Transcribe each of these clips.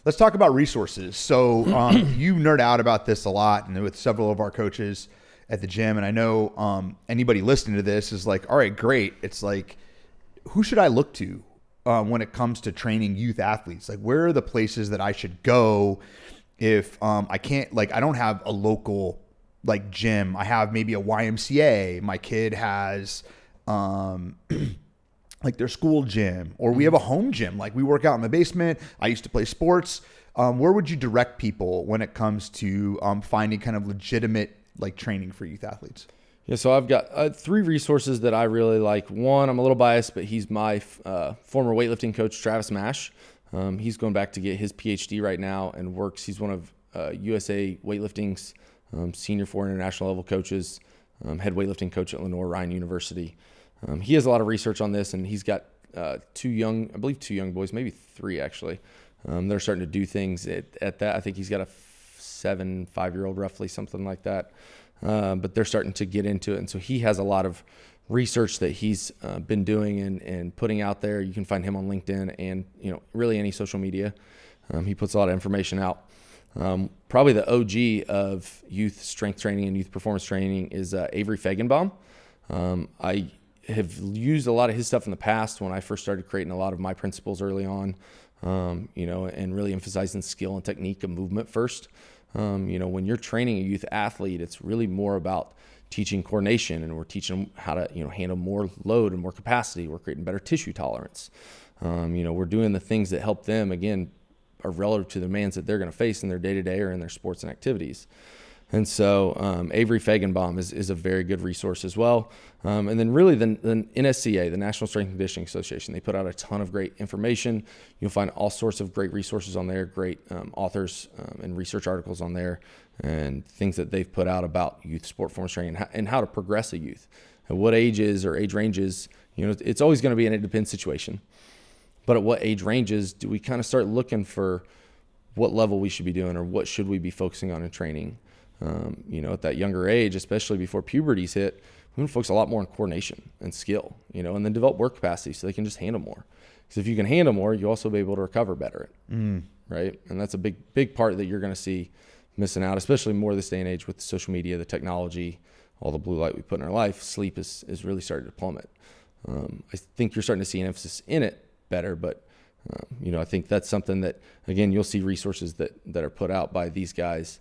let's talk about resources. So you nerd out about this a lot, and with several of our coaches at the gym. And I know anybody listening to this is like, all right, great. It's like, who should I look to when it comes to training youth athletes? Like, where are the places that I should go if I can't, like, I don't have a local like gym. I have maybe a YMCA. My kid has like their school gym, or we have a home gym. Like, we work out in the basement. I used to play sports. Where would you direct people when it comes to finding kind of legitimate like training for youth athletes? Yeah, so I've got 3 resources that I really like. One, I'm a little biased, but he's my former weightlifting coach, Travis Mash. He's going back to get his PhD right now and works. He's one of USA Weightlifting's senior 4 international level coaches, head weightlifting coach at Lenore-Ryan University. He has a lot of research on this, and he's got 2 young boys, maybe 3 actually. They're starting to do things at that. I think he's got a 5-year-old roughly, something like that. But they're starting to get into it. And so he has a lot of research that he's been doing and putting out there. You can find him on LinkedIn and, really any social media. He puts a lot of information out. Probably the OG of youth strength training and youth performance training is Avery Feigenbaum. I have used a lot of his stuff in the past when I first started creating a lot of my principles early on, and really emphasizing skill and technique and movement first. When you're training a youth athlete, it's really more about teaching coordination, and we're teaching them how to, handle more load and more capacity. We're creating better tissue tolerance. We're doing the things that help them, again, are relative to the demands that they're going to face in their day-to-day or in their sports and activities. And so Avery Feigenbaum is a very good resource as well. And then really the NSCA, the National Strength and Conditioning Association, they put out a ton of great information. You'll find all sorts of great resources on there, great authors and research articles on there, and things that they've put out about youth sport performance training and how to progress a youth. At what ages or age ranges, it's always going to be an it-depends situation. But at what age ranges do we kind of start looking for what level we should be doing or what should we be focusing on in training? At that younger age, especially before puberty's hit, we want to focus a lot more on coordination and skill, and then develop work capacity so they can just handle more. Because if you can handle more, you'll also be able to recover better, right? And that's a big part that you're going to see missing out, especially more this day and age with social media, the technology, all the blue light we put in our life. Sleep is really starting to plummet. I think you're starting to see an emphasis in it better, but I think that's something that, again, you'll see resources that are put out by these guys.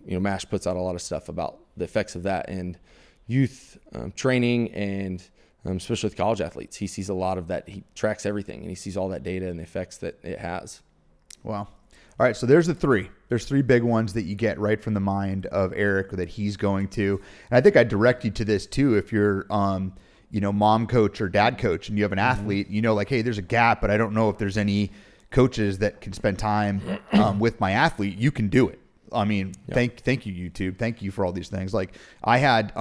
MASH puts out a lot of stuff about the effects of that and youth training, and especially with college athletes. He sees a lot of that. He tracks everything, and he sees all that data and the effects that it has. Wow. All right, so there's the 3. There's 3 big ones that you get right from the mind of Eric that he's going to. And I think I'd direct you to this too if you're mom coach or dad coach and you have an athlete, like, hey, there's a gap, but I don't know if there's any coaches that can spend time with my athlete. You can do it. I mean, thank you, YouTube. Thank you for all these things. Like, I had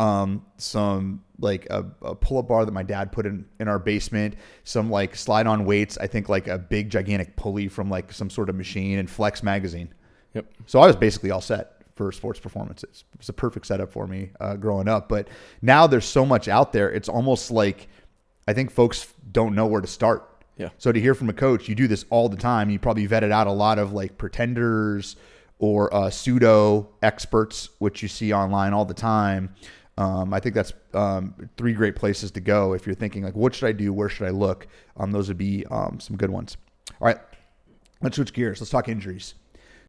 some like a pull-up bar that my dad put in our basement, some like slide-on weights, I think like a big gigantic pulley from like some sort of machine, and Flex magazine. Yep. So I was basically all set for sports performances. It was a perfect setup for me growing up. But now there's so much out there. It's almost like I think folks don't know where to start. Yeah. So to hear from a coach, you do this all the time. You probably vetted out a lot of like pretenders or pseudo experts, which you see online all the time. I think that's 3 great places to go if you're thinking like, what should I do? Where should I look? Those would be some good ones. All right, let's switch gears. Let's talk injuries.